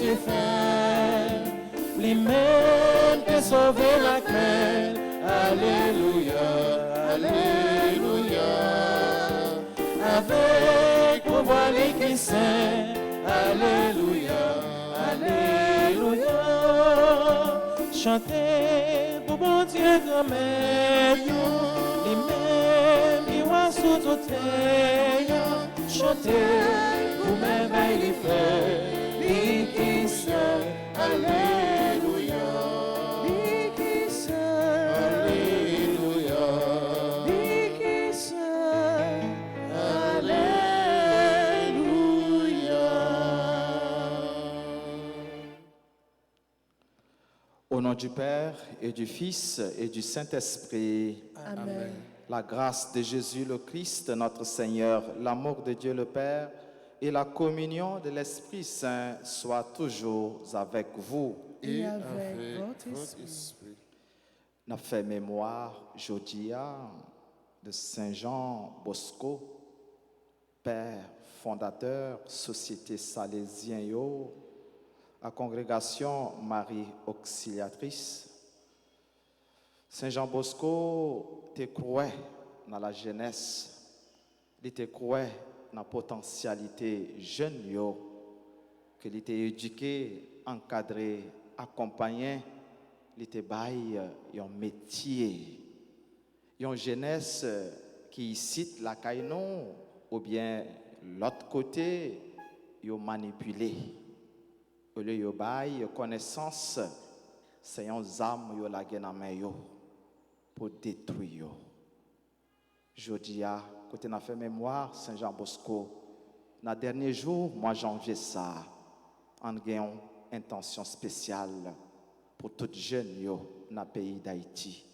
Dieu fait, lui-même qui sauve la crainte. Alléluia, Alléluia. Avec pouvoir qui saint, Alléluia, Alléluia. Chantez pour bon Dieu grand-mère, lui-même qui voit sous tout terre. Chantez pour merveille les frères, lui qui saint, Alléluia, lui qui saint, Alléluia, lui qui saint, Alléluia. Au nom du Père et du Fils et du Saint-Esprit. Amen. La grâce de Jésus le Christ, notre Seigneur, l'amour de Dieu le Père et la communion de l'Esprit Saint soient toujours avec vous. Et avec votre esprit. Nous fait mémoire aujourd'hui de Saint Jean Bosco, Père fondateur, Société Salésien Yo, la congrégation Marie Auxiliatrice. Saint Jean Bosco te croit dans la jeunesse, il te croit dans la potentialité jeune yo, que il était éduqué, encadré, accompagné, il te bail un métier, une jeunesse qui cite la caïnon ou bien l'autre côté, yo manipulé. Au lieu yo bail connaissance, c'est un âme yo la gen en main yo pour détruire. Jodi a côté n'a fait mémoire Saint Jean Bosco. Dans dernier jour, mois janvier ça, en gagnant intention spéciale pour toutes jeunes yo dans le pays d'Haïti.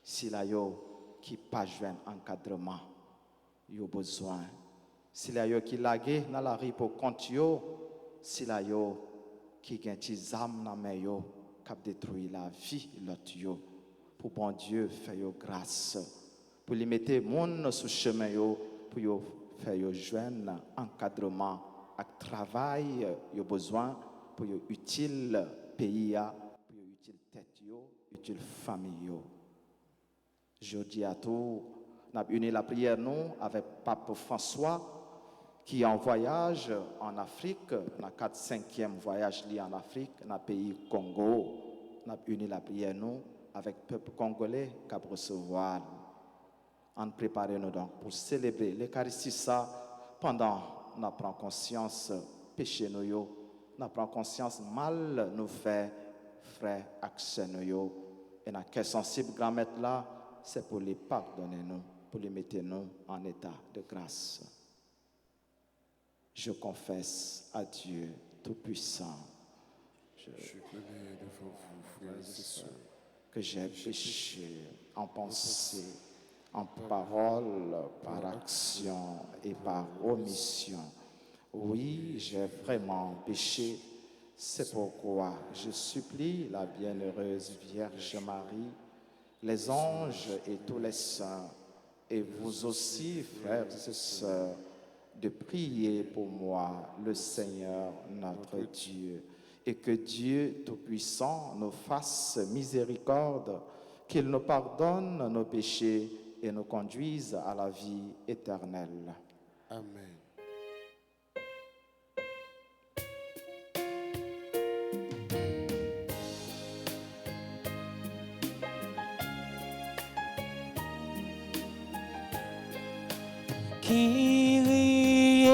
Si la yo qui pas joindre encadrement, yo besoin. Si la yo qui lagué dans la rue pour compte yo, si la yo qui gen ti âme dans main yo cap détruire la vie l'autre yo. Pour bon Dieu faire yo grâce, pour lui mettre monde sur chemin yo, pour yo faire yo joindre encadrement ak travail yo besoin pour yo utile pays a, pour yo utile tête yo, utile famille yo. Jodi à tout, n'a uni la prière nous avec Pape François qui est en voyage en Afrique, dans le 4-5e voyage lié en Afrique, dans le pays Congo. N'a uni la prière nous avec le peuple congolais qui a recevoir. On prépare nous donc pour célébrer l'Eucharistie ça pendant nous prenons conscience péché nous yo, nous prenons conscience mal nous fait frère action nous yo et dans quel sensible grand maître là c'est pour les pardonner nous, pour les mettre nous en état de grâce. Je confesse à Dieu Tout-Puissant. Je connais devant vous, frères et sœurs, que j'ai péché en pensée, en parole, par action et par omission. Oui, j'ai vraiment péché. C'est pourquoi je supplie la bienheureuse Vierge Marie, les anges et tous les saints, et vous aussi, frères et sœurs, de prier pour moi, le Seigneur notre Dieu, et que Dieu Tout-Puissant nous fasse miséricorde, qu'il nous pardonne nos péchés et nous conduise à la vie éternelle. Amen. Kyrie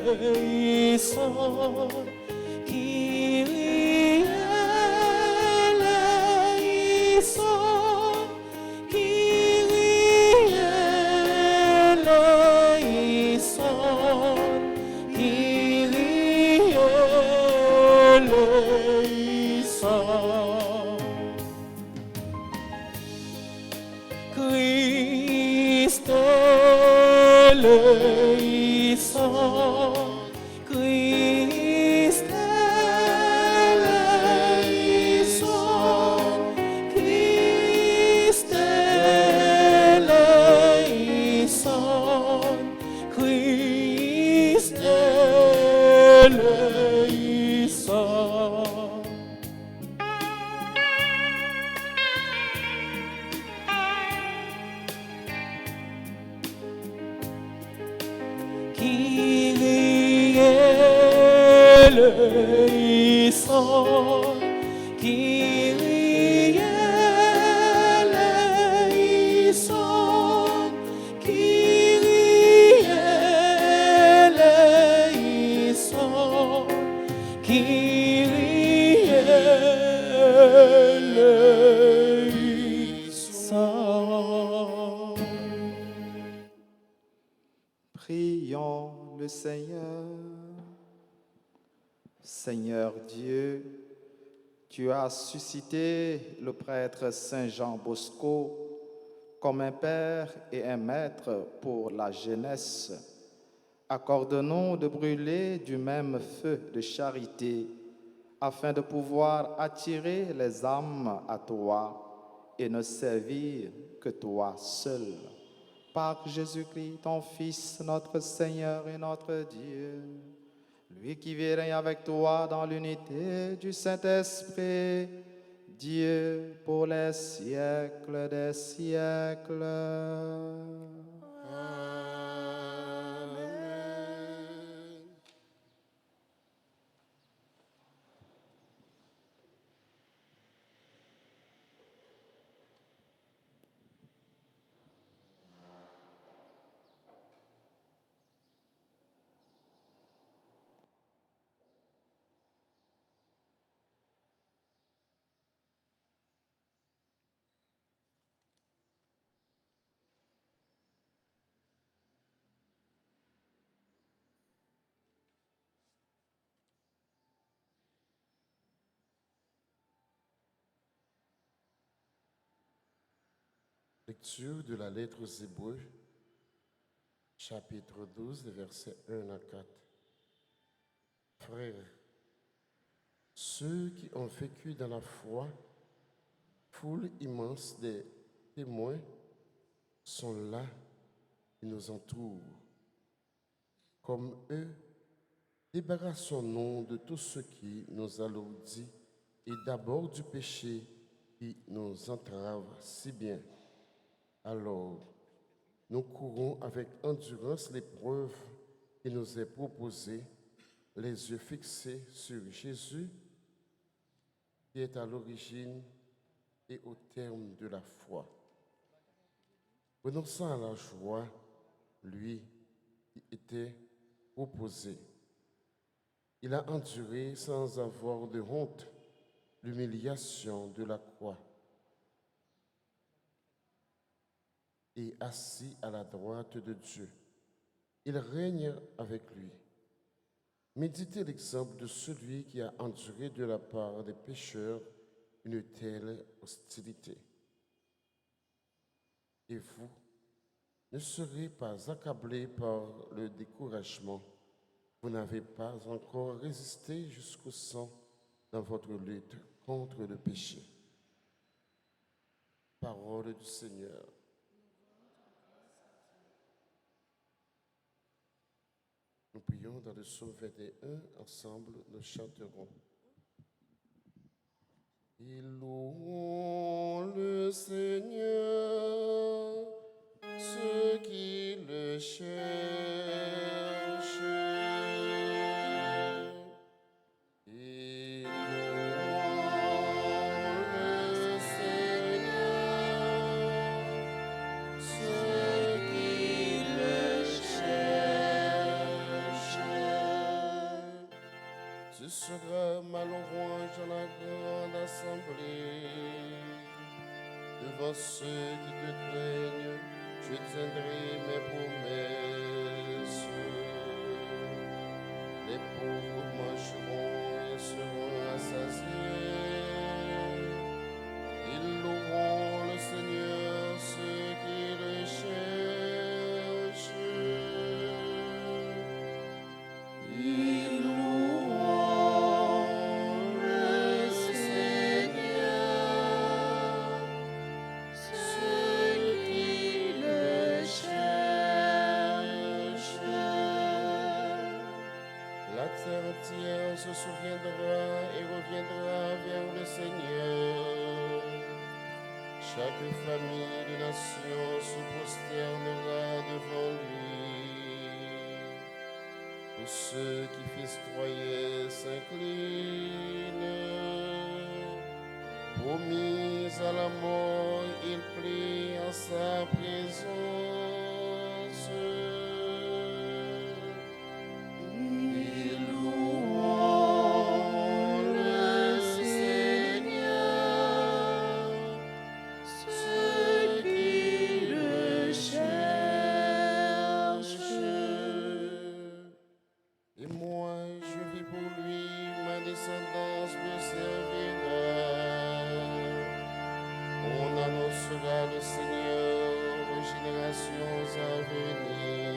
eleison, Kyrie eleison, Kyrie eleison, Kyrie eleison. Christ eleison, Christ eleison, Christ eleison, Christ eleison. Kyrie eleison, Kyrie eleison, Kyrie eleison, Kyrie eleison. Prions le Seigneur. Seigneur Dieu, tu as suscité le prêtre Saint Jean Bosco comme un père et un maître pour la jeunesse. Accorde-nous de brûler du même feu de charité afin de pouvoir attirer les âmes à toi et ne servir que toi seul. Par Jésus-Christ, ton Fils, notre Seigneur et notre Dieu, lui qui vit et règne avec toi dans l'unité du Saint-Esprit, Dieu pour les siècles des siècles. Lecture de la lettre aux Hébreux, chapitre 12, versets 1 à 4. Frères, ceux qui ont vécu dans la foi, foule immense des témoins, sont là et nous entourent. Comme eux, débarrassons-nous de tout ce qui nous alourdit et d'abord du péché qui nous entrave si bien. Alors, nous courons avec endurance l'épreuve qui nous est proposée, les yeux fixés sur Jésus, qui est à l'origine et au terme de la foi. Renonçant à la joie, lui qui était opposé, il a enduré sans avoir de honte l'humiliation de la croix. Et assis à la droite de Dieu, il règne avec lui. Méditez l'exemple de celui qui a enduré de la part des pécheurs une telle hostilité. Et vous ne serez pas accablés par le découragement. Vous n'avez pas encore résisté jusqu'au sang dans votre lutte contre le péché. Parole du Seigneur. Nous prions dans le psaume 21, ensemble nous chanterons. Et louons le Seigneur, ceux qui le cherchent. Et louons le Seigneur, ceux qui le cherchent. Ce sera ma louange dans la grande assemblée. Devant ceux qui te craignent, je tiendrai mes promesses. Les pauvres mangeront et seront rassasiés. Ils loueront le Seigneur, ceux qui le cherchent. Ils loueront le Seigneur, ceux qui le cherchent. La terre entière se souviendra et reviendra vers le Seigneur. Chaque famille de nation se prosternera devant lui. Tous ceux qui festoyaient s'inclinent. Promis à la mort, il prie en sa présence. Et louons le Seigneur, ceux qui le cherchent. Et moi, je vis pour lui, ma descendance me servira. On annoncera le Seigneur aux générations à venir.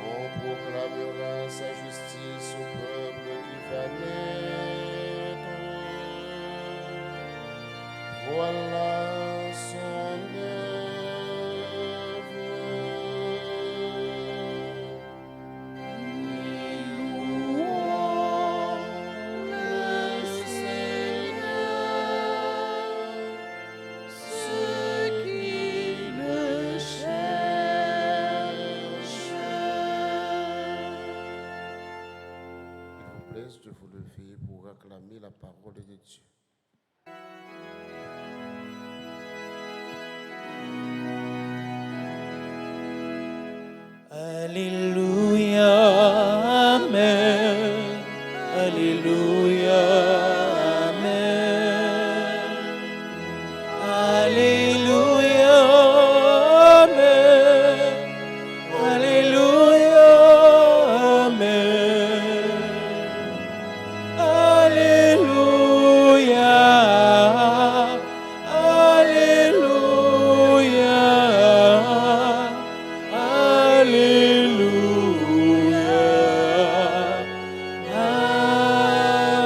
On proclamera sa justice au peuple qui va naître. Voilà son œuvre. Louons le Seigneur, ceux qui le cherchent. Il vous plaise de vous lever pour acclamer la parole de Dieu. Alléluia, Amen. Alléluia, Amen. Alléluia, Amen. Alléluia, Amen. Alléluia, Alléluia,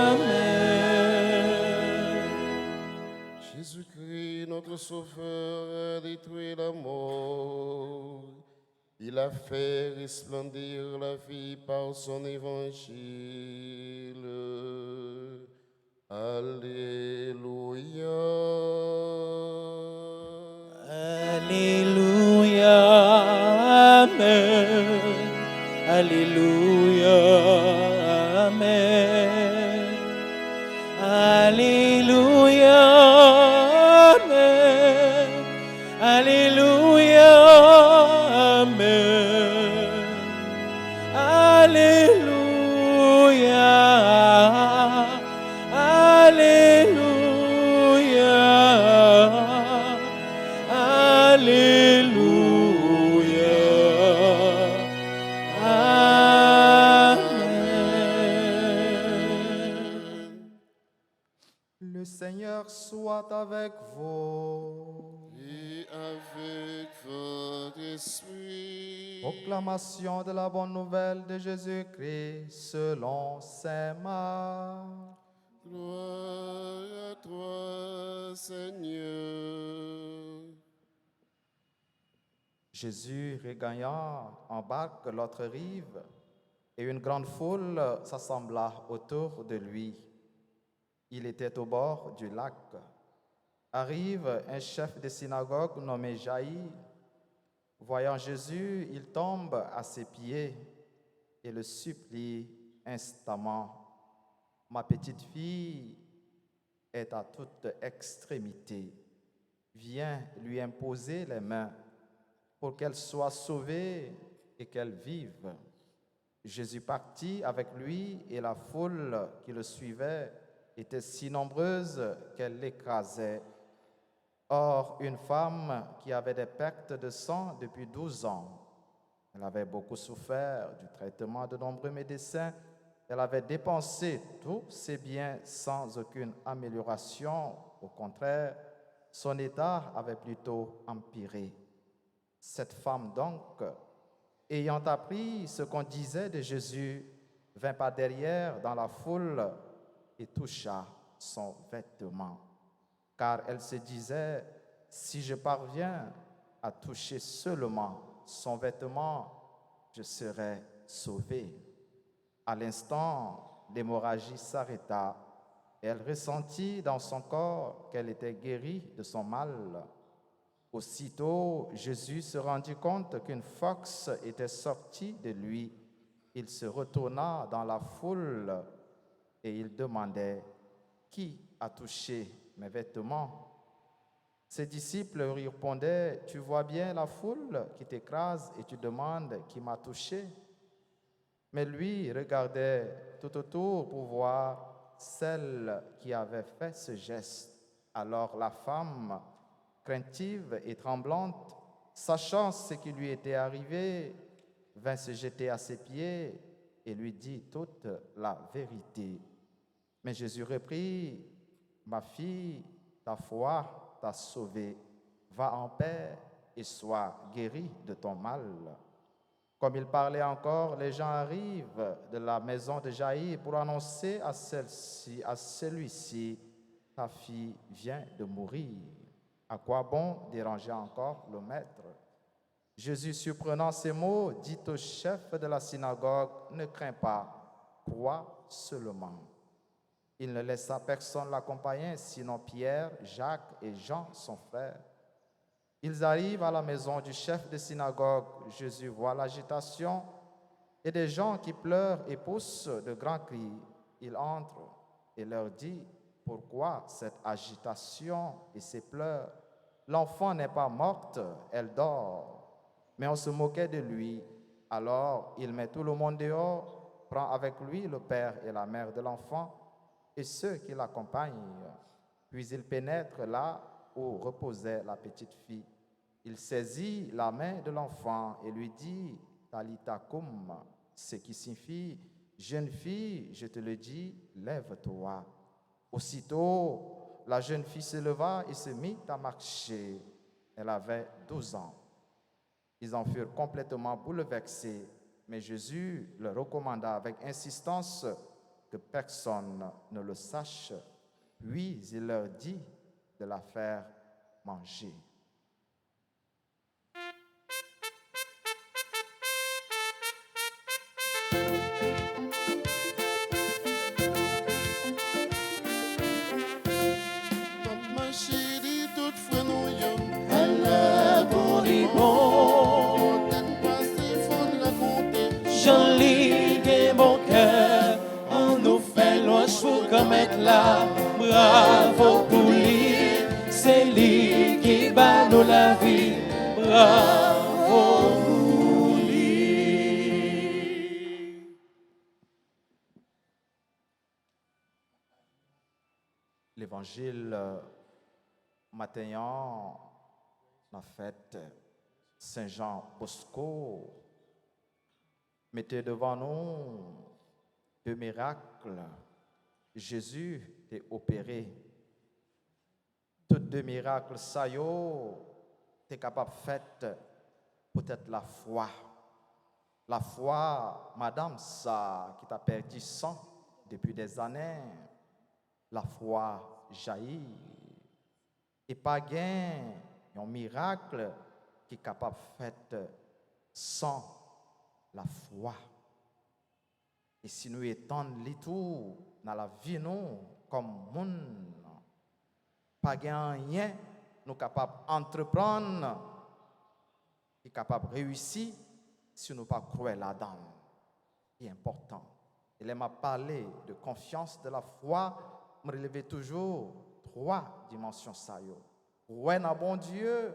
Amen. Jésus-Christ, notre Sauveur, a détruit la mort. Il a fait resplendir la vie par son évangile. Alléluia. Alléluia, Amen. Alléluia, Amen. Alléluia, Amen. Alléluia, Amen. Alléluia, Alléluia, Alléluia, Amen. Le Seigneur soit avec vous. Et avec votre esprit. Proclamation de la bonne nouvelle de Jésus-Christ selon saint Marc. Gloire à toi, Seigneur. Jésus, regagnant en barque l'autre rive, et une grande foule s'assembla autour de lui. Il était au bord du lac. Arrive un chef de synagogue nommé Jaïr. Voyant Jésus, il tombe à ses pieds et le supplie instamment. Ma petite fille est à toute extrémité. Viens lui imposer les mains pour qu'elle soit sauvée et qu'elle vive. Jésus partit avec lui et la foule qui le suivait était si nombreuse qu'elle l'écrasait. Or, une femme qui avait des pertes de sang depuis 12 ans, elle avait beaucoup souffert du traitement de nombreux médecins, elle avait dépensé tous ses biens sans aucune amélioration. Au contraire, son état avait plutôt empiré. Cette femme donc, ayant appris ce qu'on disait de Jésus, vint par derrière dans la foule et toucha son vêtement. Car elle se disait, si je parviens à toucher seulement son vêtement, je serai sauvée. À l'instant, l'hémorragie s'arrêta et elle ressentit dans son corps qu'elle était guérie de son mal. Aussitôt, Jésus se rendit compte qu'une force était sortie de lui il se retourna dans la foule et il demandait, « Qui a touché mes vêtements ?» Ses disciples lui répondaient, « Tu vois bien la foule qui t'écrase et tu demandes qui m'a touché ?» Mais lui regardait tout autour pour voir celle qui avait fait ce geste. Alors la femme, craintive et tremblante, sachant ce qui lui était arrivé, vint se jeter à ses pieds et lui dit toute la vérité. Mais Jésus reprit, « Ma fille, ta foi t'a sauvée. Va en paix et sois guérie de ton mal. » Comme il parlait encore, les gens arrivent de la maison de Jaïr pour annoncer à celui-ci, « Ta fille vient de mourir. À quoi bon déranger encore le maître ?» Jésus, surprenant ces mots, dit au chef de la synagogue, « Ne crains pas, crois seulement. » Il ne laissa personne l'accompagner, sinon Pierre, Jacques et Jean, son frère. Ils arrivent à la maison du chef de synagogue. Jésus voit l'agitation et des gens qui pleurent et poussent de grands cris. Il entre et leur dit, « Pourquoi cette agitation et ces pleurs? L'enfant n'est pas morte, elle dort. » Mais on se moquait de lui. Alors il met tout le monde dehors, prend avec lui le père et la mère de l'enfant et ceux qui l'accompagnent. Puis il pénètre là où reposait la petite fille. Il saisit la main de l'enfant et lui dit, « Talita koum », ce qui signifie, « Jeune fille, je te le dis, lève-toi. » Aussitôt, la jeune fille se leva et se mit à marcher. Elle avait 12 ans. Ils en furent complètement bouleversés, mais Jésus leur recommanda avec insistance que personne ne le sache. Puis il leur dit de la faire manger. Ma chérie, toute fois nous yom. Allah pour les bons, T'aimes pas ces fonds raconter. j'en ligue mon cœur, on nous fait louange pour commettre là. Bravo pour lui, c'est lui qui bat nous la vie. Bravo pour lui. L'évangile matin, la fête Saint-Jean Bosco, mettez devant nous deux miracles. Jésus est opéré. Tous deux miracles, ça y est capable de faire peut-être la foi. La foi, madame, ça, qui t'a perdu sang depuis des années. La foi jaillit. Et pas gain, un miracle qui est capable de faire sans la foi. Et si nous étendons les tout dans la vie, nous, comme monde, pas gain rien, nous sommes capables d'entreprendre, et capables de réussir si nous ne pas croire là-dedans. C'est important. Il m'a parlé de confiance, de la foi, me relever toujours 3 dimensions ça yo. Ouais na bon Dieu,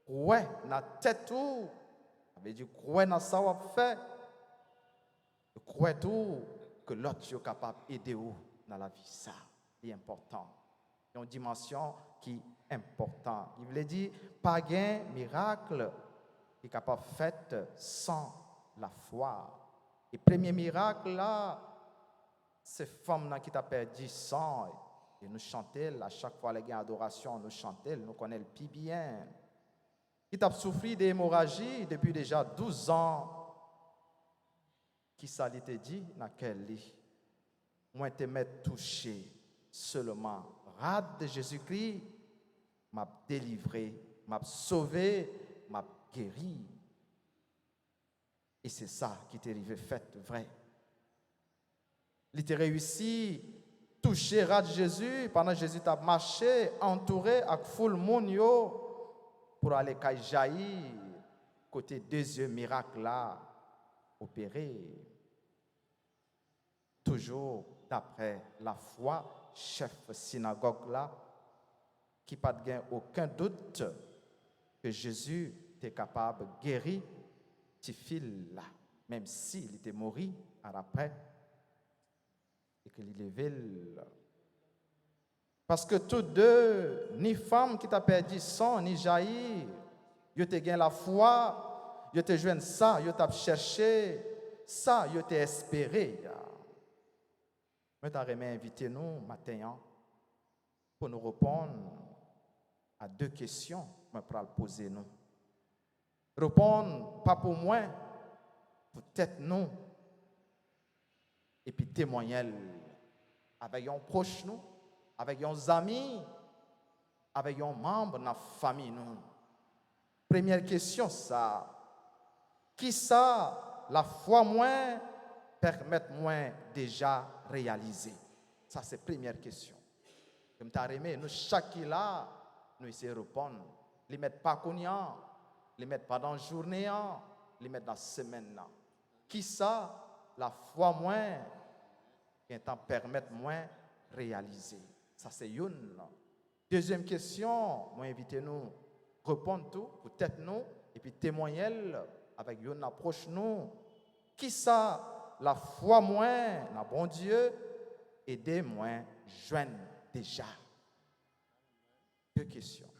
ouais na tête tout, ça veut dire ouais na ça va faire, croire tout que l'autre est capable d'aider ou dans la vie ça, c'est important. C'est une dimension qui est importante. Il veut dire pas gain miracle qui est capable de faire sans la foi. Et premier miracle là, ces femmes qui t'a perdu sang et nous chanter à chaque fois les gains adoration nous chanter nous connaissons le plus bien qui t'a souffert d'hémorragie depuis déjà 12 ans qui ça lui te dit dans quel lit moi te m'être touché seulement rade de Jésus-Christ m'a délivré m'a sauvé m'a guéri et c'est ça qui t'est arrivé fait vrai. Il était réussi, toucher rad Jésus, pendant que Jésus t'a marché, entouré avec foule monde pour aller jaillir côté deuxième miracle là, opéré. Toujours d'après la foi, chef synagogue là, qui pas de aucun doute que Jésus était capable de guérir ce fil là, même s'il était mort après et qu'il levé. Parce que tous deux, ni femme qui t'a perdu sang, ni jaillir, ils te gagné la foi, ils te joint ça, ils t'a cherché ça, ils te espéré. Je t'aimerais inviter nous matin pour nous répondre à deux questions que je vais poser nous. Répondre pas pour moi, pour peut-être nous, et puis témoigner avec un proche nous, avec nos amis, avec un membre de notre famille nous. Première question ça, qui ça la foi moins permettre moi déjà réaliser? Ça c'est première question. Comme tu as aimé, nous chaque là, nous essayons de répondre. Les mettre pas cognac, les mettre pas dans la journée, les mettre dans la semaine. Qui ça la foi moins qui t'en permettre moi réaliser? Ça c'est une. Deuxième question, moi invitez-nous répondre tout, peut-être nous, et puis témoigner avec une approche nous. Qui ça la foi moins, la bon Dieu, aidez-moi joindre déjà. Deux questions.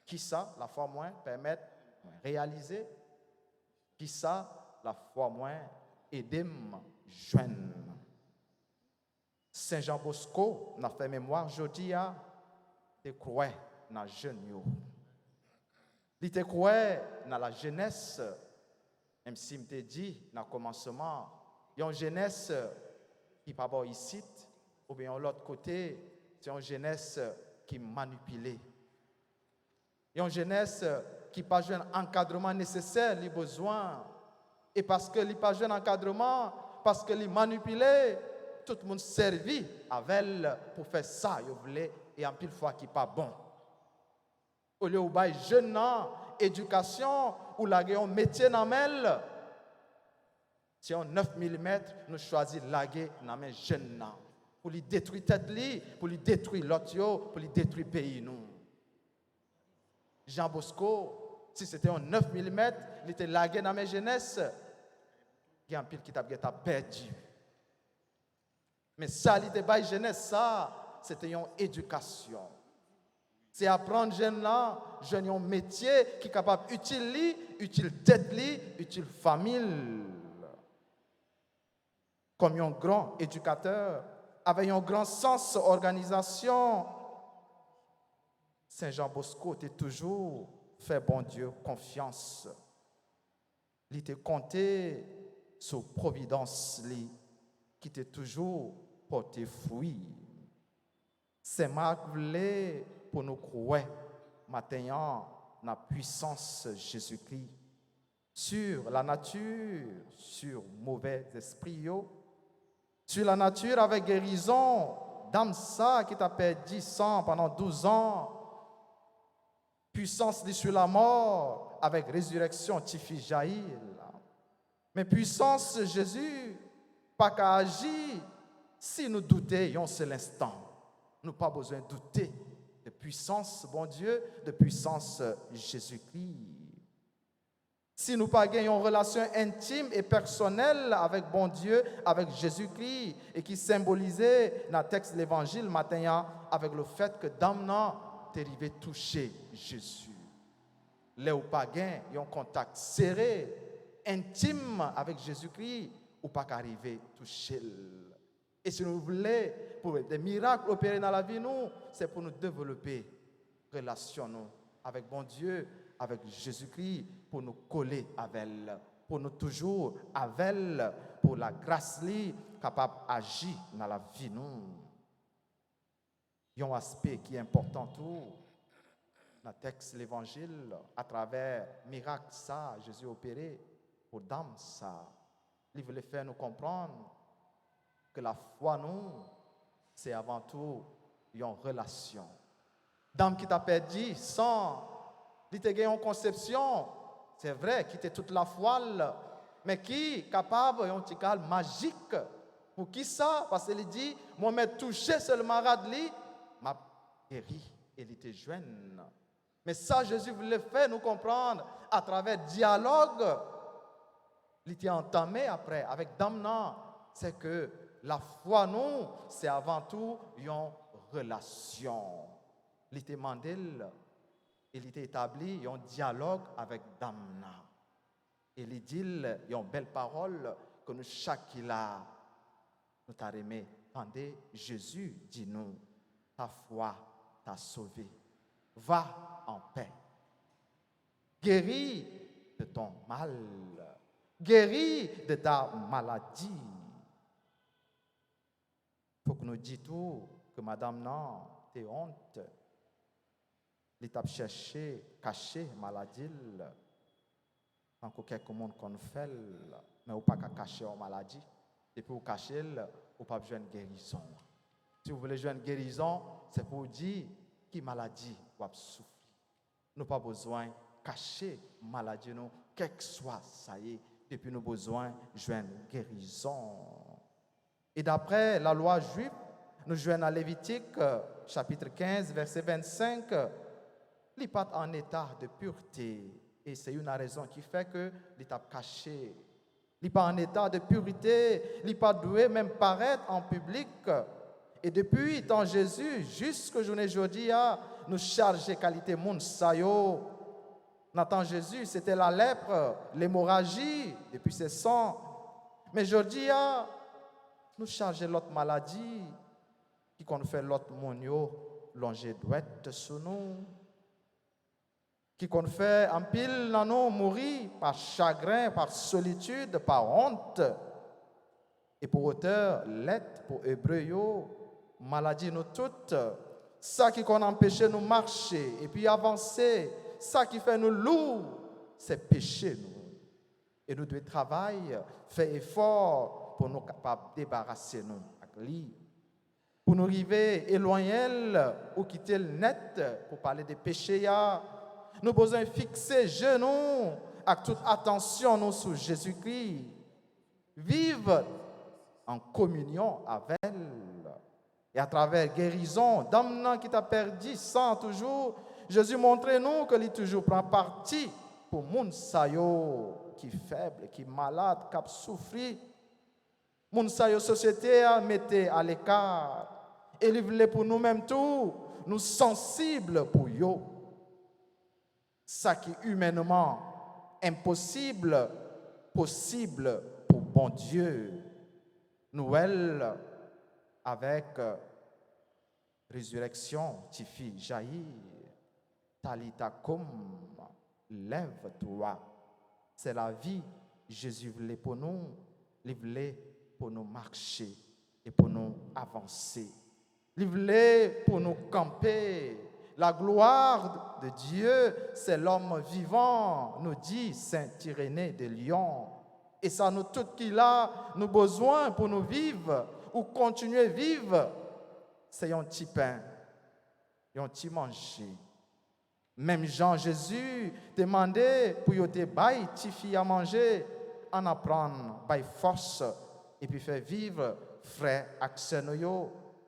Qui ça la foi moins permettre réaliser? Qui ça la foi moins aidez-moi joindre? Saint Jean Bosco n'a fait mémoire jeudi à te croire dans jeune yo. Il te croire dans la jeunesse, même si me te dit dans le commencement, il y a une jeunesse qui pas bon ici, ou bien de l'autre côté, c'est une jeunesse qui manipulée. Il y a une jeunesse qui n'a pas un encadrement nécessaire, les besoins. Et parce que il pas un encadrement, parce que il manipulé, tout le monde servi avec elle pour faire ça, il voulait, et en pile fois qui pas bon. Au lieu où bail jeune éducation ou la un métier dans elle, si on 9 mm, nous choisissons laguer dans les jeunes pour lui détruire tête li, pour lui détruire l'autre, pour lui détruire pays nous. Jean Bosco, si c'était un 9 mm, il était lagué dans mes jeunesse, il y a un pile qui t'a perdu. Mais ça, il était pas jeunesse, ça, c'était une éducation. C'est apprendre jeune là, jeune un métier qui est capable utile tête li, utile famille. Comme un grand éducateur, avec un grand sens organisation, Saint Jean Bosco était toujours fait bon Dieu confiance. Il était compté sur providence qui était toujours porté fruit. Saint Marc voulait pour nous croire maintenant dans la puissance de Jésus-Christ sur la nature, sur mauvais esprit, sur la nature avec guérison, d'âme ça qui t'a perdu 100 pendant 12 ans, puissance sur la mort avec résurrection qui fit jaillir. Mais puissance de Jésus, pas qu'à agir si nous doutons un seul instant. Nous n'avons pas besoin de douter de puissance, bon Dieu, de puissance Jésus-Christ. Si nous pas gagnons une relation intime et personnelle avec bon Dieu, avec Jésus-Christ, et qui symbolisait dans le texte de l'évangile matin avec le fait que Damna t'est arrivé toucher Jésus. Les ou pas gagnent un contact serré, intime avec Jésus-Christ, ou pas qu'arriver toucher. Et si nous voulons pour des miracles opérer dans la vie, nous, c'est pour nous développer relation nous, avec bon Dieu, avec Jésus-Christ, pour nous coller avec elle, pour nous toujours avec elle, pour la grâce li capable d'agir dans la vie nous. Il y a un aspect qui est important tout dans le texte de l'évangile, à travers miracle ça, Jésus opéré pour dame ça. Il voulait faire nous comprendre que la foi nous, c'est avant tout une relation. Dame qui t'a perdu sans, il t'a gagné en conception, c'est vrai, qui était toute la foi, mais qui est capable d'un petit cal magique. Pour qui ça? Parce qu'il dit, moi, m'a touché sur le malade, m'a guéri, et il était jeune. Mais ça, Jésus voulait faire nous comprendre à travers le dialogue. Il était entamé après avec Damnan. C'est que la foi, nous, c'est avant tout une relation. Il était mandel, il était établi un dialogue avec Damnan. Et il dit une belle parole que nous chaque là, nous t'a aimé. Attendez, Jésus dit nous, ta foi t'a sauvé. Va en paix. Guéris de ton mal. Guéris de ta maladie. Il faut que nous disions que madame non, t'es honte. L'étape chercher, cacher maladie. Tant que quelqu'un qu'on fait, mais ou pas qu'à cacher en maladie. Et pour cacher, ou pas besoin de guérison. Si vous voulez jouer une guérison, c'est pour dire qui maladie ou souffrir. Nous pas besoin de cacher maladie, nous, quel que soit ça y est, depuis nous besoin de jouer une guérison. Et d'après la loi juive, nous jouons à Lévitique, chapitre 15, verset 25, il n'est pas en état de pureté. Et c'est une raison qui fait que l'état caché. Il n'est pas en état de pureté, il n'est pas doué même paraître en public. Et depuis tant Jésus, jusqu'au journée aujourd'hui, nous charger qualité monde sayo. Nathan Jésus, c'était la lèpre, l'hémorragie, depuis ses sangs. Mais aujourd'hui, nous charger l'autre maladie, qui qu'on fait l'autre monio, longer douette sous nous. Qui qu'on fait en pile dans nous mourir par chagrin, par solitude, par honte. Et pour auteur, lettre, pour hébreu, maladie nous toutes, ça qui qu'on empêche nous marcher et puis avancer, ça qui fait nous lourds, c'est péché nous. Et nous devons travailler, faire effort pour nous capables de débarrasser nous avec lui. Pour nous arriver éloigner ou quitter le net pour parler des péchés. Nous avons besoin de fixer genoux avec toute attention nous sur Jésus-Christ. Vivre en communion avec elle. Et à travers guérison, d'âme qui t'a perdu sans toujours, Jésus montre nous que lui toujours prend parti pour moun sayo qui est faible, qui est malade, qui a souffert. Moun sayo société a metté à l'écart. Et il voulait pour nous-mêmes tout, nous sensibles pour eux. Ça qui est humainement impossible, possible pour bon Dieu. Noël avec résurrection, Tifi jaillir, Talita comme, lève-toi. C'est la vie. Jésus voulait pour nous, il voulait pour nous marcher et pour nous avancer. Il voulait pour nous camper. La gloire de Dieu, c'est l'homme vivant, nous dit Saint Irénée de Lyon. Et ça, nous tout qu'il a, nous besoin pour nous vivre ou continuer à vivre, c'est un petit pain, un petit manger. Même Jean Jésus demandait pour y te bailler petit fille à manger, en apprendre, bailler force et puis faire vivre frère accès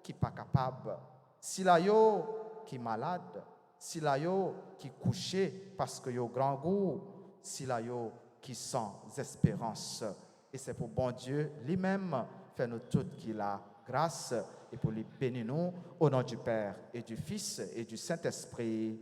qui pas capable. Si la yo qui est malade, si la yo qui est couché parce que yo grand goût, si la yo qui sans espérance. Et c'est pour bon Dieu lui-même faire nous toutes qu'il a grâce et pour lui bénir nous au nom du Père et du Fils et du Saint-Esprit.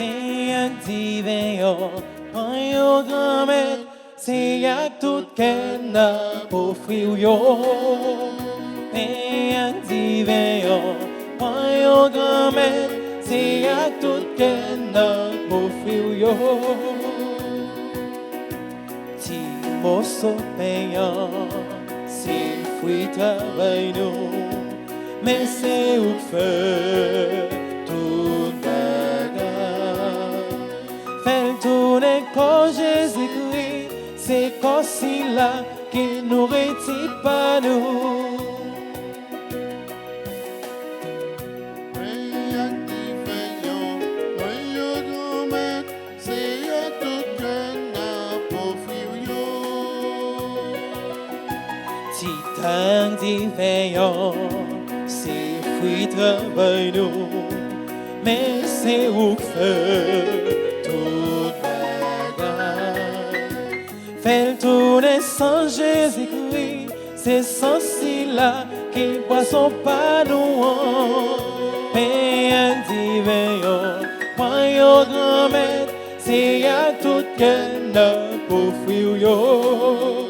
Et un divin, un grand maître, c'est y'a tout qu'elle n'a pour offrir yo. Et un divin, un grand maître, c'est y'a tout qu'elle n'a pour offrir yo. Ti mosso payant, c'est fruit travail nous, mais c'est où fait tout bagarre. Fait tourner quand Jésus-Christ, c'est comme si là qui nous retire pas nous. Titan différent, c'est fruit travail nous, mais c'est où fait tout bagarre. Fait tourner sans Jésus-Christ, c'est sans là qui poisson pas nous. Mais un divin, moi grand maître, c'est à tout qu'elle n'a pour fuir yo.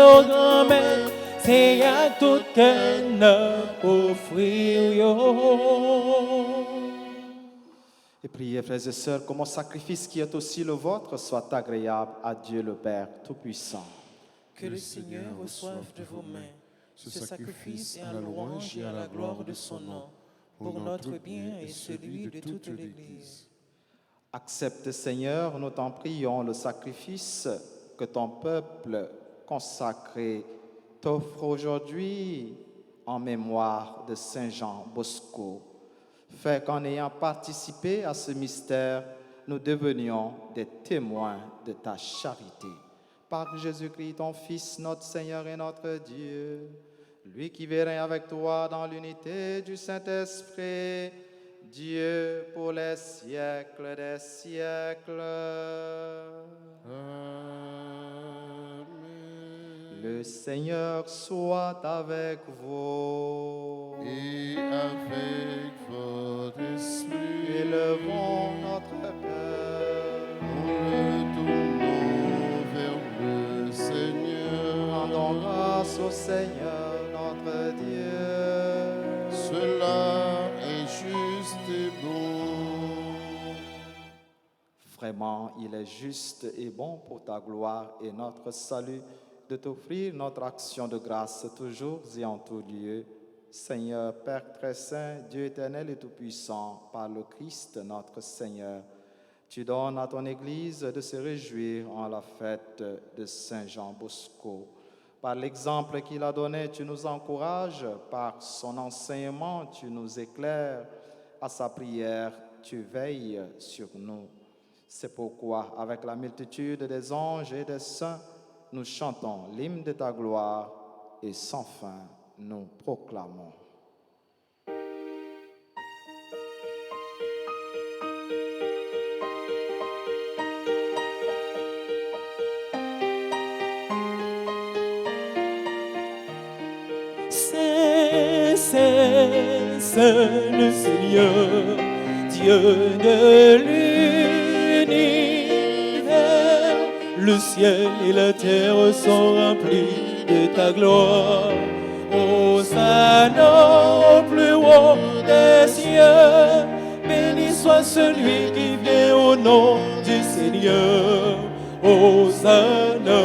Au grand maître, c'est à tout qu'elle n'a offrir yo. Et priez, frères et sœurs, que mon sacrifice qui est aussi le vôtre soit agréable à Dieu le Père Tout-Puissant. Que le Seigneur reçoive de vos mains ce sacrifice à la louange et à la gloire de son nom, pour notre bien et celui de toute l'Église. Accepte, Seigneur, nous t'en prions, le sacrifice que ton peuple consacré t'offre aujourd'hui en mémoire de Saint Jean Bosco. Fais qu'en ayant participé à ce mystère, nous devenions des témoins de ta charité. Par Jésus-Christ, ton Fils, notre Seigneur et notre Dieu, lui qui vit avec toi dans l'unité du Saint-Esprit, Dieu pour les siècles des siècles. Le Seigneur soit avec vous. Et avec votre esprit. Élevons notre cœur. Nous le tournons vers le Seigneur. Rendons grâce au Seigneur notre Dieu. Cela est juste et bon. Vraiment, il est juste et bon pour ta gloire et notre salut de t'offrir notre action de grâce toujours et en tout lieu. Seigneur, Père très saint, Dieu éternel et tout-puissant, par le Christ notre Seigneur, tu donnes à ton Église de se réjouir en la fête de Saint Jean Bosco. Par l'exemple qu'il a donné, tu nous encourages, par son enseignement, tu nous éclaires, à sa prière, tu veilles sur nous. C'est pourquoi, avec la multitude des anges et des saints, nous chantons l'hymne de ta gloire et sans fin nous proclamons. C'est le Seigneur, Dieu de l'univers. Le ciel et la terre sont remplis de ta gloire. Hosanna au plus haut des cieux. Béni soit celui qui vient au nom du Seigneur. Hosanna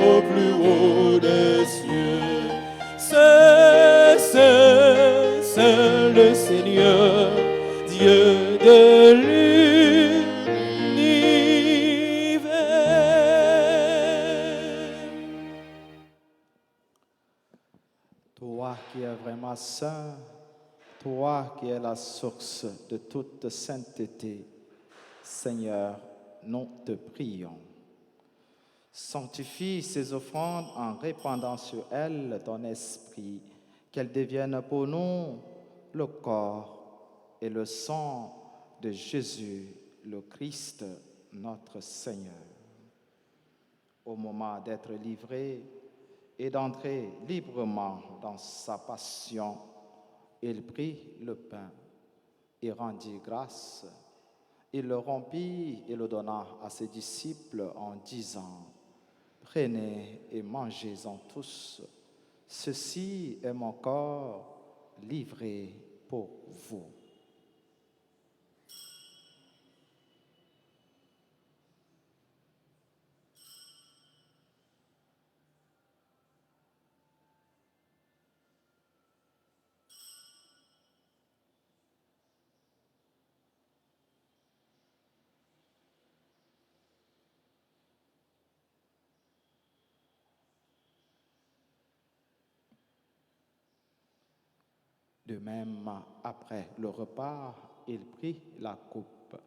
au plus haut des cieux. C'est le Seigneur, Dieu de l'univers. Toi qui es vraiment saint, toi qui es la source de toute sainteté, Seigneur, nous te prions. Sanctifie ces offrandes en répandant sur elles ton esprit, qu'elles deviennent pour nous le corps et le sang de Jésus, le Christ, notre Seigneur. Au moment d'être livré et d'entrer librement dans sa passion, il prit le pain, et rendit grâce. Il le rompit et le donna à ses disciples en disant, « Prenez et mangez-en tous. Ceci est mon corps livré pour vous. » De même, après le repas, il prit la coupe.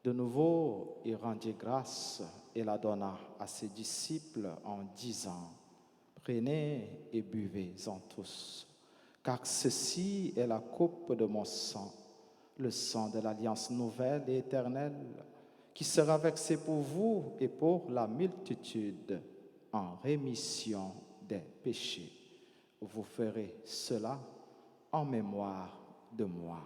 De nouveau, il rendit grâce et la donna à ses disciples en disant, « Prenez et buvez-en tous, car ceci est la coupe de mon sang, le sang de l'alliance nouvelle et éternelle, qui sera versé pour vous et pour la multitude en rémission des péchés. Vous ferez cela en mémoire de moi. »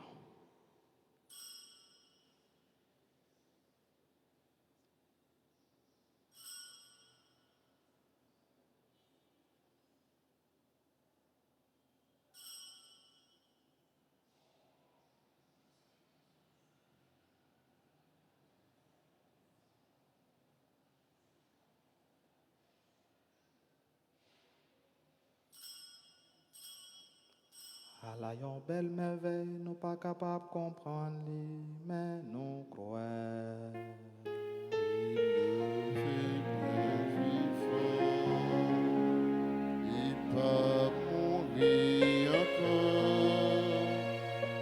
À la yon belle merveille, nous pas capables de comprendre, mais nous croyons. Il pas mourir encore,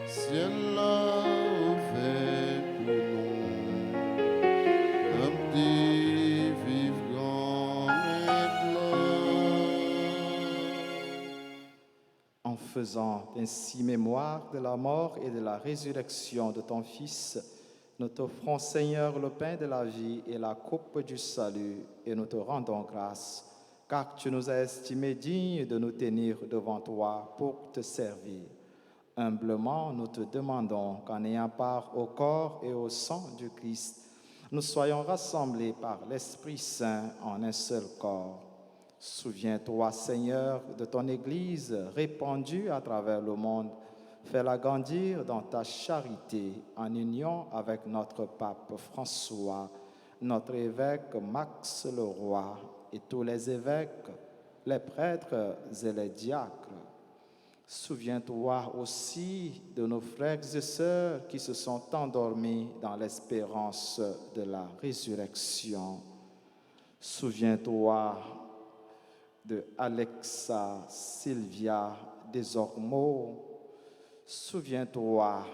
ciel là fait pour nous, un petit vivant En faisant ainsi mémoire de la mort et de la résurrection de ton Fils, nous t'offrons, Seigneur, le pain de la vie et la coupe du salut, et nous te rendons grâce, car tu nous as estimés dignes de nous tenir devant toi pour te servir. Humblement, nous te demandons qu'en ayant part au corps et au sang du Christ, nous soyons rassemblés par l'Esprit Saint en un seul corps. Souviens-toi, Seigneur, de ton Église répandue à travers le monde. Fais-la grandir dans ta charité en union avec notre pape François, notre évêque Max le Roi et tous les évêques, les prêtres et les diacres. Souviens-toi aussi de nos frères et sœurs qui se sont endormis dans l'espérance de la résurrection. Souviens-toi de Alexa, Sylvia, Desormeaux. Souviens-toi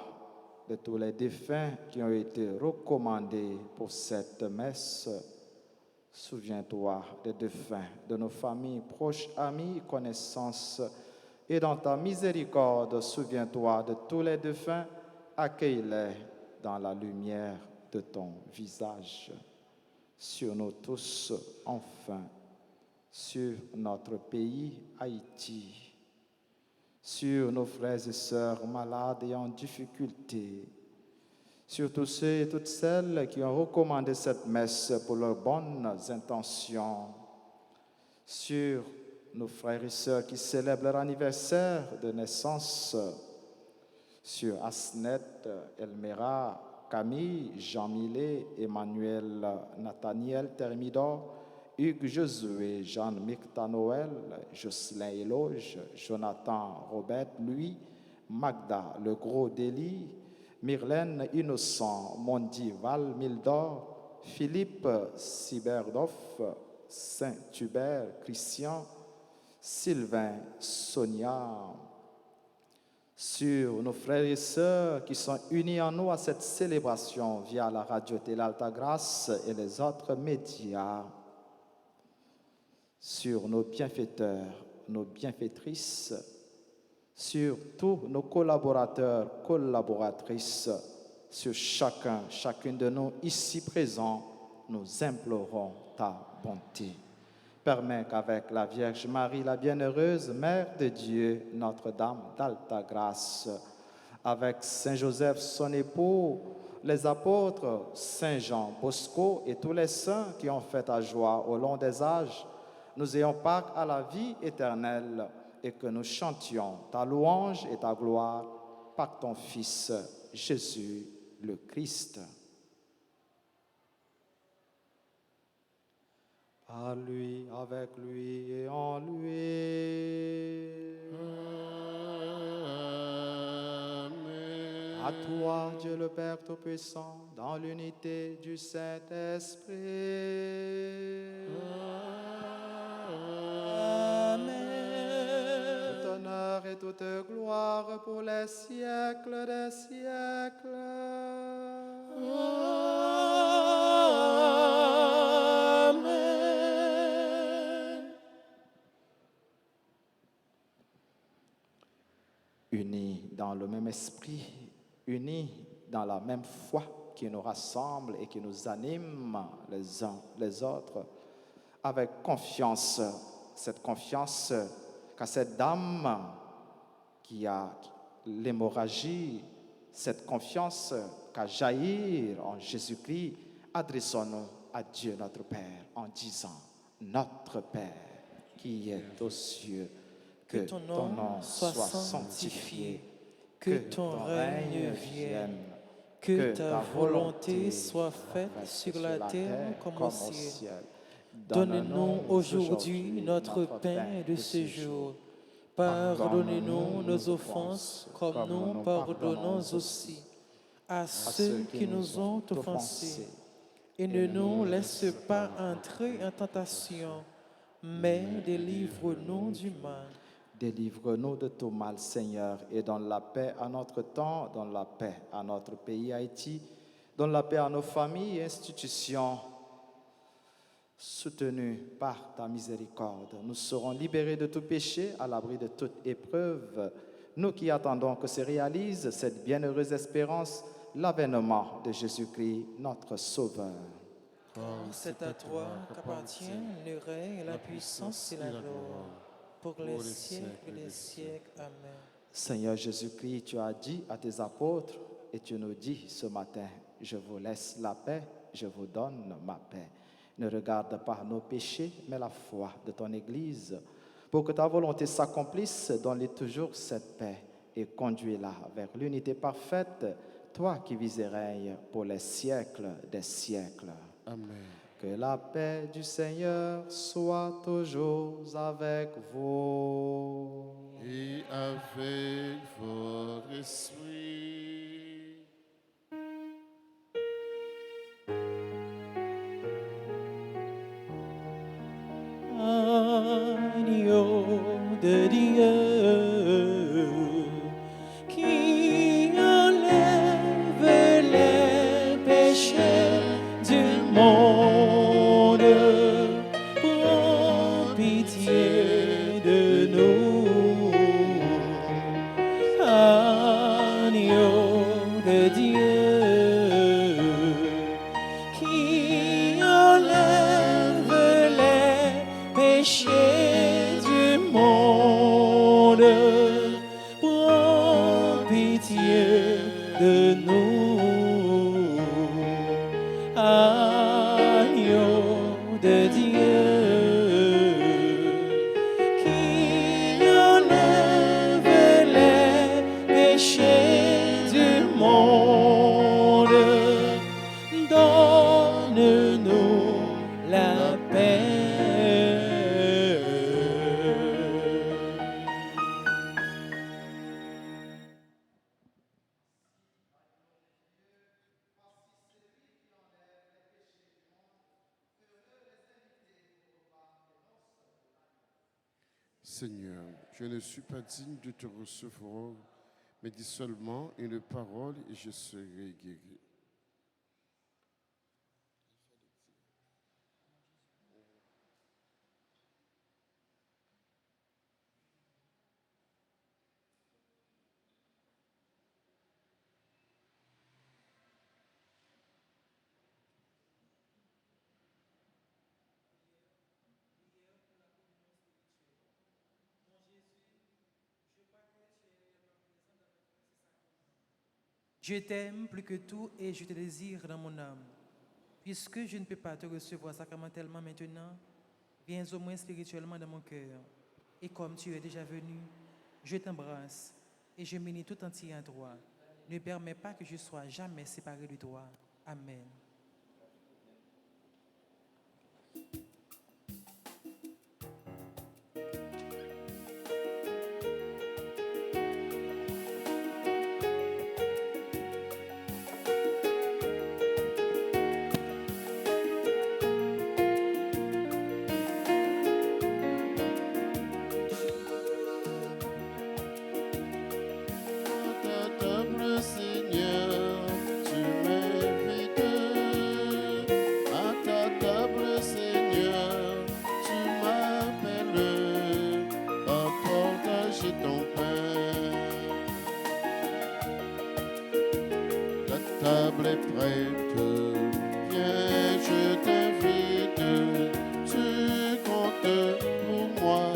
de tous les défunts qui ont été recommandés pour cette messe. Souviens-toi des défunts de nos familles, proches, amis, connaissances. Et dans ta miséricorde, souviens-toi de tous les défunts, accueille-les dans la lumière de ton visage. Sur nous tous, enfin, sur notre pays, Haïti, sur nos frères et sœurs malades et en difficulté, sur tous ceux et toutes celles qui ont recommandé cette messe pour leurs bonnes intentions, sur nos frères et sœurs qui célèbrent leur anniversaire de naissance, sur Asnet, Elmera, Camille, Jean Millet, Emmanuel, Nathaniel Thermidor, Hugues Josué, Jean-Micta Noël, Jocelyn Éloge, Jonathan Robert Louis, Magda Le Gros Délit, Myrlène Innocent, Mondi Val Mildor, Philippe Cyberdoff, Saint-Hubert Christian, Sylvain Sonia, sur nos frères et sœurs qui sont unis en nous à cette célébration via la radio-télé Alta Grâce et les autres médias, sur nos bienfaiteurs, nos bienfaitrices, sur tous nos collaborateurs, collaboratrices, sur chacune de nous ici présents, nous implorons ta bonté. Permets qu'avec la Vierge Marie, la bienheureuse Mère de Dieu, Notre-Dame d'Alta Grâce, avec Saint Joseph, son époux, les apôtres, Saint Jean Bosco et tous les saints qui ont fait ta joie au long des âges, nous ayons part à la vie éternelle et que nous chantions ta louange et ta gloire par ton Fils Jésus le Christ. Par lui, avec lui et en lui. Amen. À toi, Dieu le Père Tout-Puissant, dans l'unité du Saint-Esprit. Amen. Tout honneur et toute gloire pour les siècles des siècles. Amen. Unis dans le même esprit, unis dans la même foi qui nous rassemble et qui nous anime les uns les autres, avec confiance, cette confiance qu'à cette dame qui a l'hémorragie, cette confiance qu'à jaillir en Jésus-Christ, adressons-nous à Dieu notre Père en disant, notre Père qui est aux cieux, que ton nom soit sanctifié, que ton règne vienne, que ta volonté soit faite sur la terre comme au ciel. Donne-nous aujourd'hui notre pain de ce jour. Pardonnez-nous nos offenses comme nous pardonnons aussi à ceux qui nous ont offensés. Et ne nous laisse pas entrer en tentation, mais délivre-nous du mal. Délivre-nous de tout mal, Seigneur, et donne la paix à notre temps, donne la paix à notre pays Haïti, donne la paix à nos familles et institutions soutenues par ta miséricorde. Nous serons libérés de tout péché, à l'abri de toute épreuve. Nous qui attendons que se réalise cette bienheureuse espérance, l'avènement de Jésus-Christ, notre Sauveur. Car c'est à toi qu'appartiennent le règne et la puissance et la gloire, pour les siècles des siècles. Amen. Seigneur Jésus-Christ, tu as dit à tes apôtres et tu nous dis ce matin, je vous laisse la paix, je vous donne ma paix. Ne regarde pas nos péchés, mais la foi de ton Église. Pour que ta volonté s'accomplisse, donne-lui toujours cette paix et conduis-la vers l'unité parfaite, toi qui vis et règnes pour les siècles des siècles. Amen. Que la paix du Seigneur soit toujours avec vous. Et avec votre esprit. Agneau de Dieu, qui enlève les péchés du monde, prends pitié de nous. Agneau de Dieu, qui enlève les péchés du monde, prends pitié de nous. Agneau de Dieu, qui enlève les péchés du monde, donne-nous la paix. Seigneur, je ne suis pas digne de te recevoir, mais dis seulement une parole et je serai guéri. Je t'aime plus que tout et je te désire dans mon âme. Puisque je ne peux pas te recevoir sacramentellement maintenant, viens au moins spirituellement dans mon cœur. Et comme tu es déjà venu, je t'embrasse et je m'unis tout entier à toi. Ne permets pas que je sois jamais séparé de toi. Amen. Ta table, Seigneur, tu m'invites. À ta table, Seigneur, tu m'appelles à partager ton pain. La table est prête, viens, je t'invite. Tu comptes pour moi,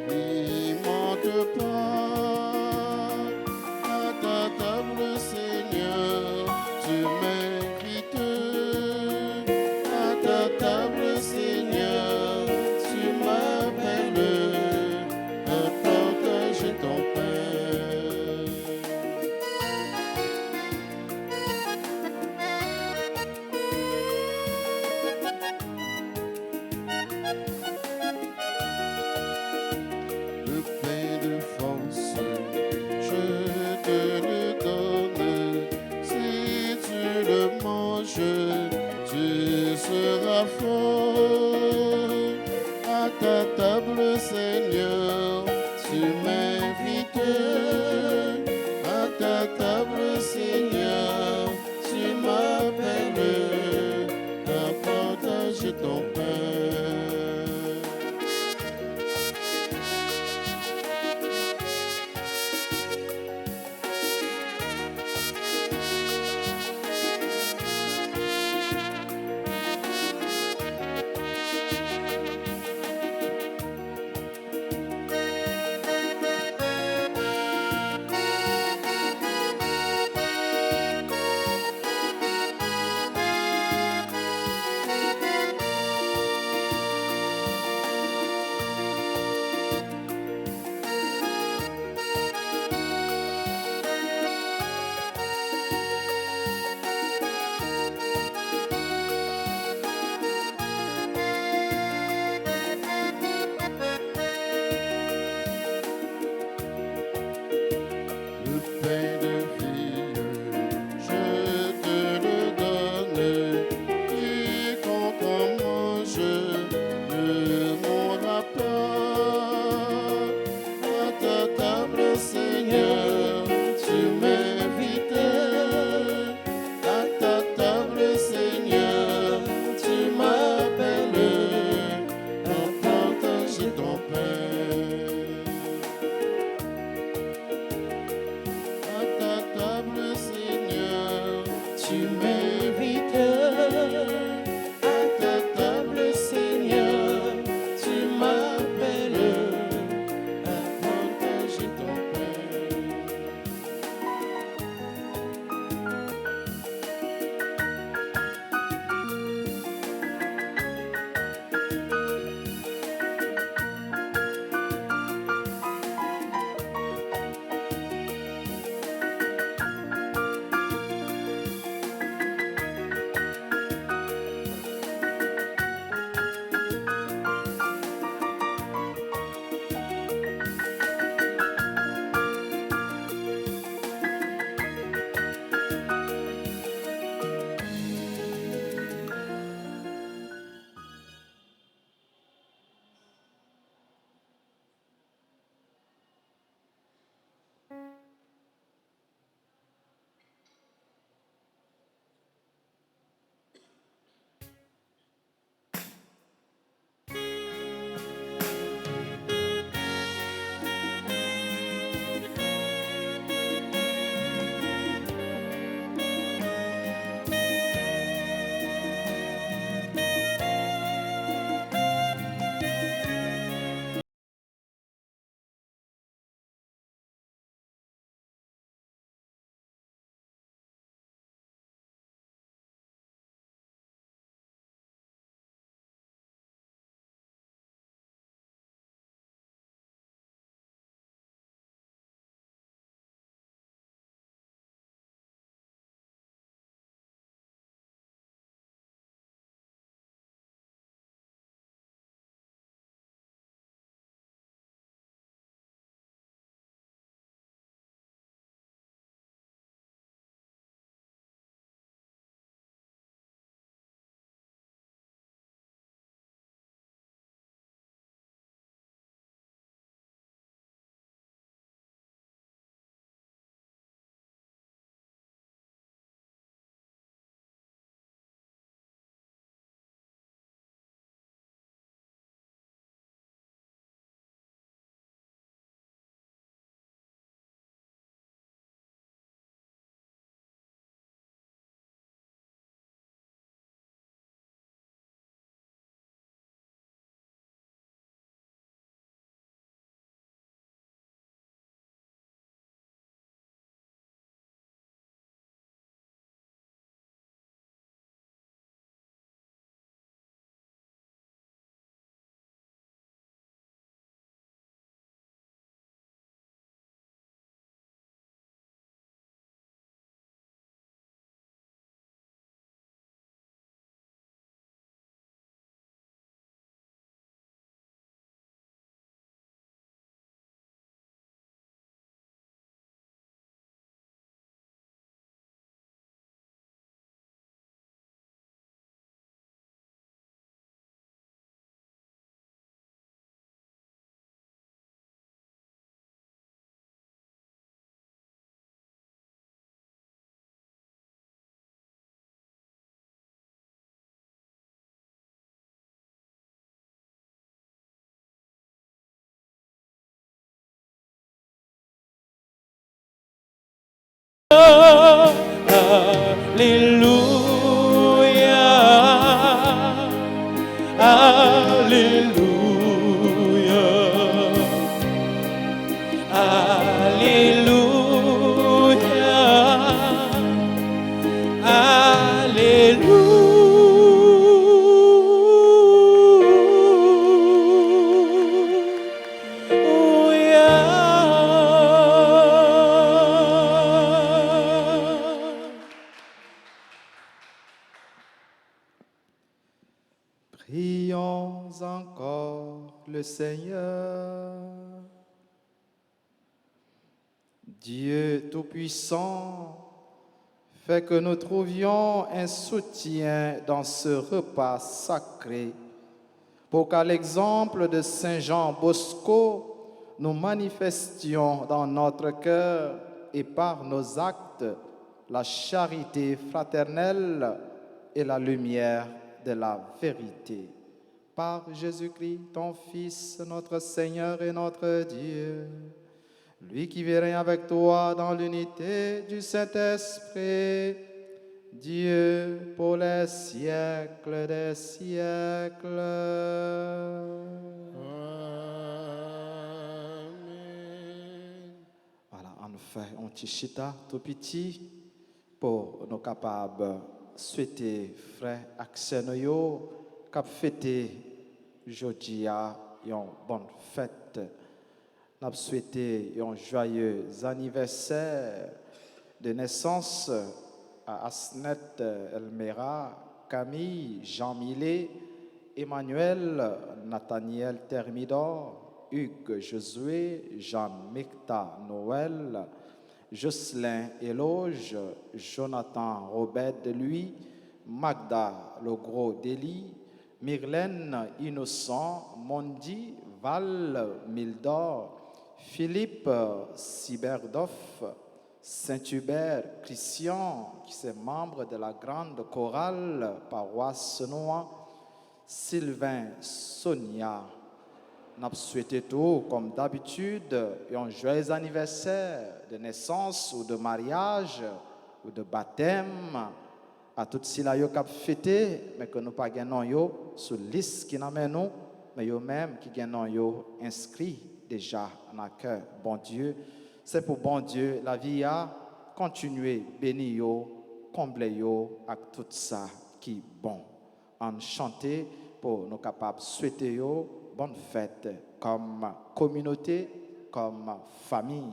n'y manque pas. À ta table, Seigneur, tu m'invites. À ta table, Seigneur, tu m'appelles à partager ton pain. Le pain de force, je te le donne. Si tu le manges, tu seras fort. À ta table, Seigneur, tu m'invites. À ta table, Seigneur, tu m'appelles à partager ton pain. Le pain de vie, je te le donne. Quiconque en mange ne mourra pas. À ta table, Seigneur, tu m'invites. À ta table, Seigneur, tu m'appelles à partager ton pain. À ta table, Seigneur, tu m'invites. le Seigneur. Dieu Tout-Puissant, fait que nous trouvions un soutien dans ce repas sacré, pour qu'à l'exemple de Saint Jean Bosco, nous manifestions dans notre cœur et par nos actes la charité fraternelle et la lumière de la vérité. Par Jésus-Christ, ton Fils, notre Seigneur et notre Dieu, lui qui vit règne avec toi dans l'unité du Saint-Esprit, Dieu pour les siècles des siècles. Amen. Voilà, on fait un petit chita tout petit pour nous capables de souhaiter frère Axel yo cap fêter aujourd'hui une bonne fête. Nous souhaiter un joyeux anniversaire de naissance à Asnet Elmera, Camille, Jean Millet, Emmanuel, Nathaniel Thermidor, Hugues Josué, Jean Mecta Noël, Jocelyn Éloge, Jonathan Robert de Lui, Magda Le Gros Déli, Myrlène Innocent, Mondi, Val Mildor, Philippe Cyberdoff, Saint-Hubert Christian, qui est membre de la grande chorale paroisse Noa, Sylvain Sonia. Nous souhaitons tout, comme d'habitude, un joyeux anniversaire de naissance ou de mariage ou de baptême à toutes ceux qui ont fêté, mais que nous pas gagnons sur la liste qui nous amène nous, mais eux-mêmes qui gagnons inscrits déjà dans le cœur. Bon Dieu, c'est pour bon Dieu, la vie a continué, béni yo, comblé yo, avec tout ça qui est bon. En chanter pour nous capables de souhaiter yo bonne fête comme communauté, comme famille.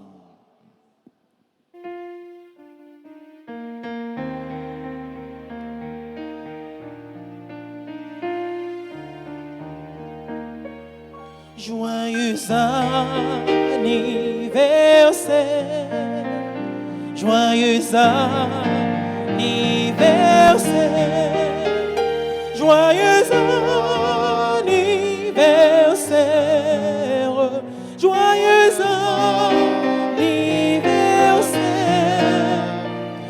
Joyeux anniversaire, joyeux anniversaire, joyeux anniversaire, joyeux anniversaire.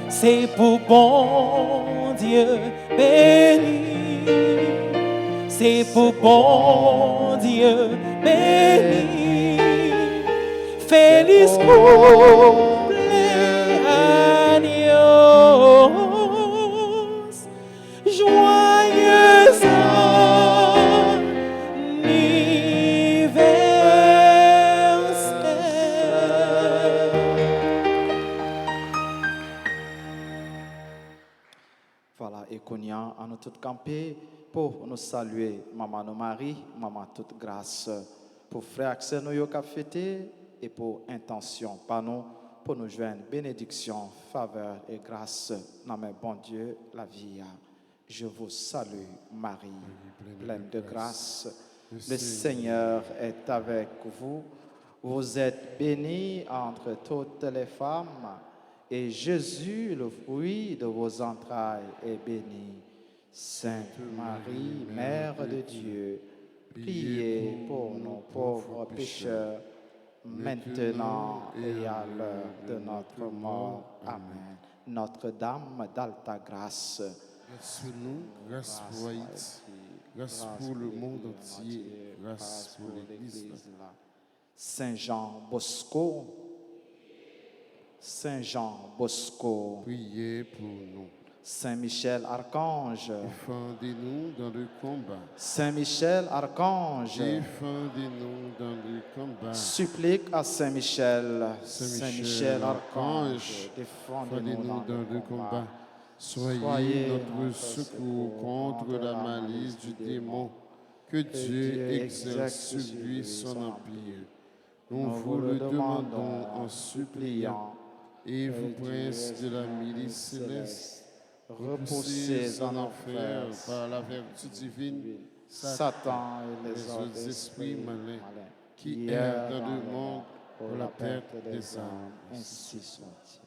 C'est pour bon Dieu béni, c'est pour bon Dieu béni. Feliz cumpleaños, joyeux anniversaire. Voilà, et qu'on y a, nous tous campés pour nous saluer, Maman nous Marie, Maman toute grâce, pour frère Axel nous qui a fêté, et pour intention, par nous, pour nous joindre bénédiction, faveur et grâce. Dans mes bon Dieu, la vie. Je vous salue, Marie, pleine de grâce. Le Seigneur est avec vous. Vous êtes bénie entre toutes les femmes, et Jésus, le fruit de vos entrailles, est béni. Sainte Marie, Mère de Dieu, priez pour nos pauvres pécheurs, maintenant et à l'heure de notre mort. Amen. Notre-Dame d'Alta Grâce, Grâce pour nous, grâce pour Haïti, grâce pour le monde entier, grâce pour l'Église. Saint Jean Bosco, Saint Jean Bosco, Priez pour nous. Saint Michel Archange, Défendez-nous dans le combat. Saint Michel Archange, Défendez-nous dans le combat. supplique à Saint Michel, Saint Michel Archange, Défendez-nous défendez-nous dans le combat. Soyez notre secours contre la malice du démon. Que Dieu exerce sur lui son empire. Nous vous le demandons en suppliant. Et vous, prince de la milice céleste, repoussés en enfer par la vertu divine, Satan et les autres esprits esprits malins qui qui errent dans le monde pour la perte des âmes, ainsi soit-il.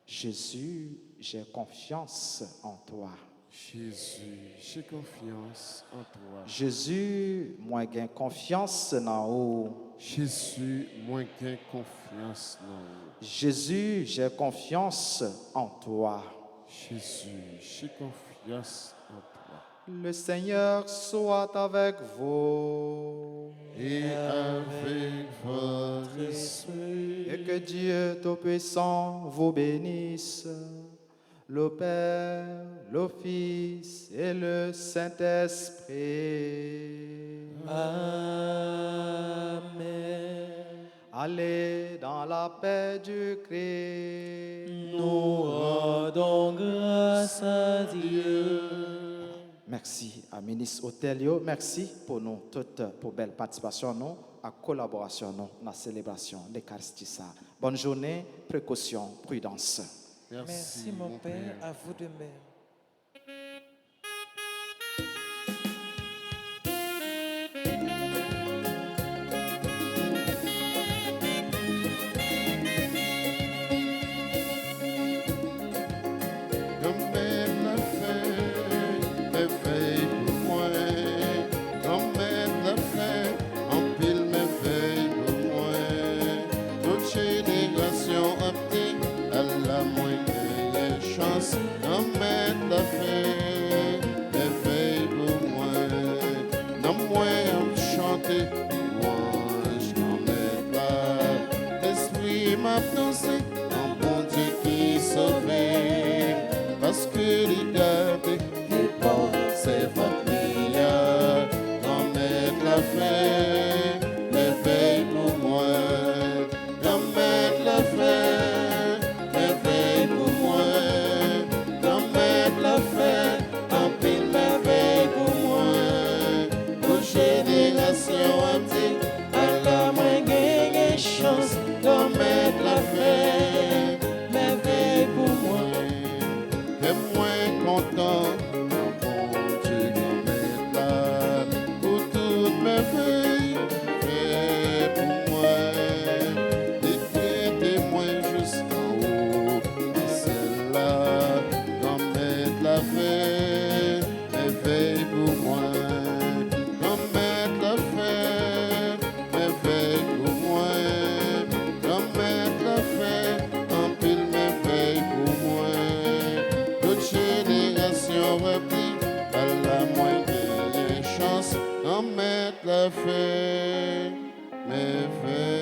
Jésus, j'ai confiance en toi. Jésus, j'ai confiance en toi. Jésus, moi j'ai confiance en vous. Jésus, moi j'ai confiance en vous. Jésus, j'ai confiance en toi. Jésus, j'ai confiance en toi. Le Seigneur soit avec vous. Et avec votre esprit, Et que Dieu Tout-Puissant vous bénisse, le Père, le Fils et le Saint-Esprit. Amen. Allez dans la paix du Christ. Nous rendons grâce à Dieu. Merci à ministre Otelio. Merci pour nous toutes, pour belle participation, nous, à collaboration, nous, dans la célébration de l'Eucharistie. Bonne journée, précaution, prudence. Merci, mon Père, à vous de même. Parce que regardez, les pauvres, c'est votre meilleur. Grand-mère l'a fait, merveille pour moi. Grand-mère l'a fait, merveille pour moi. Grand-mère l'a fait, en pile merveille pour moi. Nos générations ont dit, à la moins gagné chance. Grand-mère l'a fait, merveille pour moi. Et moins content, mon bon Dieu, grand-mère là, pour toutes mes feuilles, fait pour moi. Des témoins jusqu'en haut, et celle-là, grand-mère l'a fait, merveille pour moi. Grand-mère l'a fait, merveille pour moi. Grand-mère l'a fait, en pile merveille pour moi. Génération replie, à la moindre chance, en mettre la fée, mais fait.